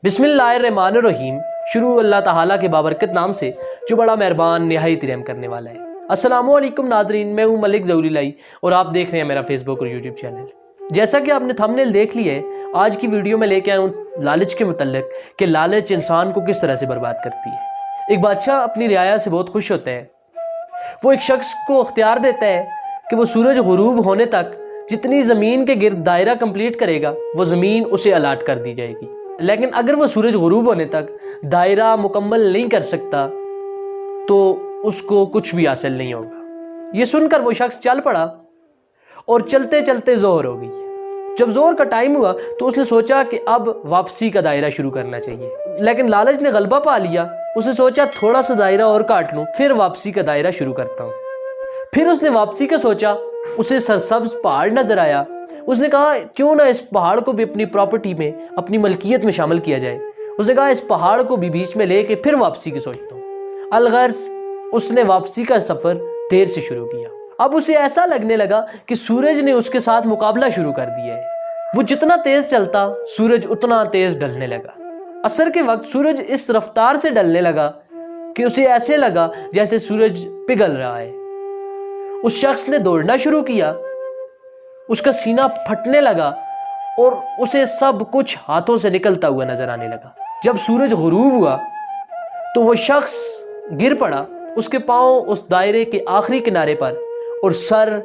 बिस्मिल्लाहिर्रहमानिर्रहीम। शुरू अल्लाह ताला के बाबरकत नाम से जो बड़ा मेहरबान निहायत रहम करने वाला है। अस्सलामुअलैकुम नाज़रीन, मैं हूँ मलिक ज़ौहरी और आप देख रहे हैं मेरा फेसबुक और यूट्यूब चैनल। जैसा कि आपने थंबनेल देख लिया है, आज की वीडियो में लेके आया हूँ लालच के मुतल्लिक कि लालच इंसान को किस तरह से बर्बाद करती है। एक बादशाह अपनी रियाया से बहुत खुश होता है। वो एक शख्स को इख्तियार देता है कि वो सूरज गुरूब होने तक जितनी ज़मीन के गिर्द दायरा कंप्लीट करेगा वो ज़मीन उसे अलाट कर दी जाएगी, लेकिन अगर वो सूरज गुरूब होने तक दायरा मुकम्मल नहीं कर सकता तो उसको कुछ भी हासिल नहीं होगा। ये सुनकर वो शख्स चल पड़ा और चलते चलते ज़ोहर हो गई। जब ज़ोहर का टाइम हुआ तो उसने सोचा कि अब वापसी का दायरा शुरू करना चाहिए, लेकिन लालच ने गलबा पा लिया। उसने सोचा थोड़ा सा दायरा और काट लूँ, फिर वापसी का दायरा शुरू करता हूँ। फिर उसने वापसी का सोचा, उसे सरसब्ज पहाड़ नजर आया। उसने कहा क्यों ना इस पहाड़ को भी अपनी प्रॉपर्टी में, अपनी मलकियत में शामिल किया जाए। उसने कहा इस पहाड़ को भी बीच में लेके फिर वापसी की सोचता हूँ। अलगर्ज उसने वापसी का सफर देर से शुरू किया। अब उसे ऐसा लगने लगा कि सूरज ने उसके साथ मुकाबला शुरू कर दिया है। वो जितना तेज चलता सूरज उतना तेज ढलने लगा। असर के वक्त सूरज इस रफ्तार से ढलने लगा कि उसे ऐसे लगा जैसे सूरज पिघल रहा है। उस शख्स ने दौड़ना शुरू किया, उसका सीना फटने लगा और उसे सब कुछ हाथों से निकलता हुआ नजर आने लगा। जब सूरज गुरूब हुआ तो वो शख्स गिर पड़ा। उसके पांव उस दायरे के आखिरी किनारे पर और सर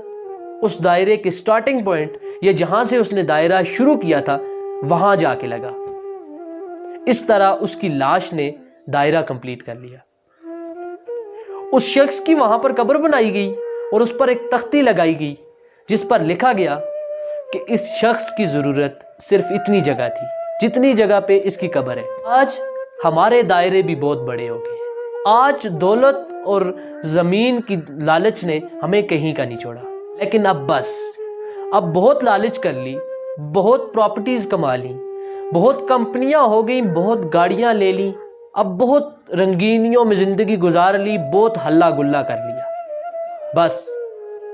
उस दायरे के स्टार्टिंग पॉइंट, या जहां से उसने दायरा शुरू किया था, वहां जाके लगा। इस तरह उसकी लाश ने दायरा कंप्लीट कर लिया। उस शख्स की वहां पर कब्र बनाई गई और उस पर एक तख्ती लगाई गई जिस पर लिखा गया कि इस शख्स की जरूरत सिर्फ इतनी जगह थी जितनी जगह पे इसकी कब्र है। आज हमारे दायरे भी बहुत बड़े हो गए। आज दौलत और जमीन की लालच ने हमें कहीं का नहीं छोड़ा, लेकिन अब बस, अब बहुत लालच कर ली, बहुत प्रॉपर्टीज कमा ली, बहुत कंपनियां हो गई, बहुत गाड़ियां ले ली, अब बहुत रंगीनियों में जिंदगी गुजार ली, बहुत हल्ला गुल्ला कर लिया। बस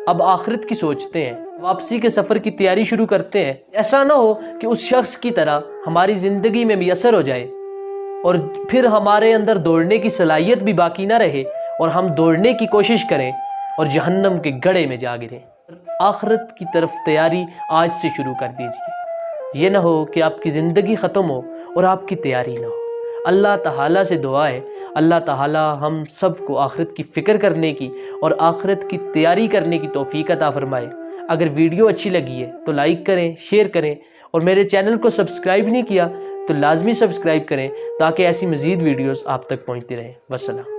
अब आखिरत की सोचते हैं, वापसी के सफर की तैयारी शुरू करते हैं। ऐसा ना हो कि उस शख्स की तरह हमारी जिंदगी में भी असर हो जाए और फिर हमारे अंदर दौड़ने की सलाहियत भी बाकी ना रहे और हम दौड़ने की कोशिश करें और जहन्नम के गड्ढे में जा गिरें। आखिरत की तरफ तैयारी आज से शुरू कर दीजिए। ये ना हो कि आपकी ज़िंदगी ख़त्म हो और आपकी तैयारी ना हो। अल्लाह ताला से दुआ है, अल्लाह ताला हम सब को आखिरत की फ़िक्र करने की और आखिरत की तैयारी करने की तौफीक अता फरमाए। अगर वीडियो अच्छी लगी है तो लाइक करें, शेयर करें, और मेरे चैनल को सब्सक्राइब नहीं किया तो लाजमी सब्सक्राइब करें ताकि ऐसी मज़ीद वीडियोस आप तक पहुंचती रहें। वस्सलाम।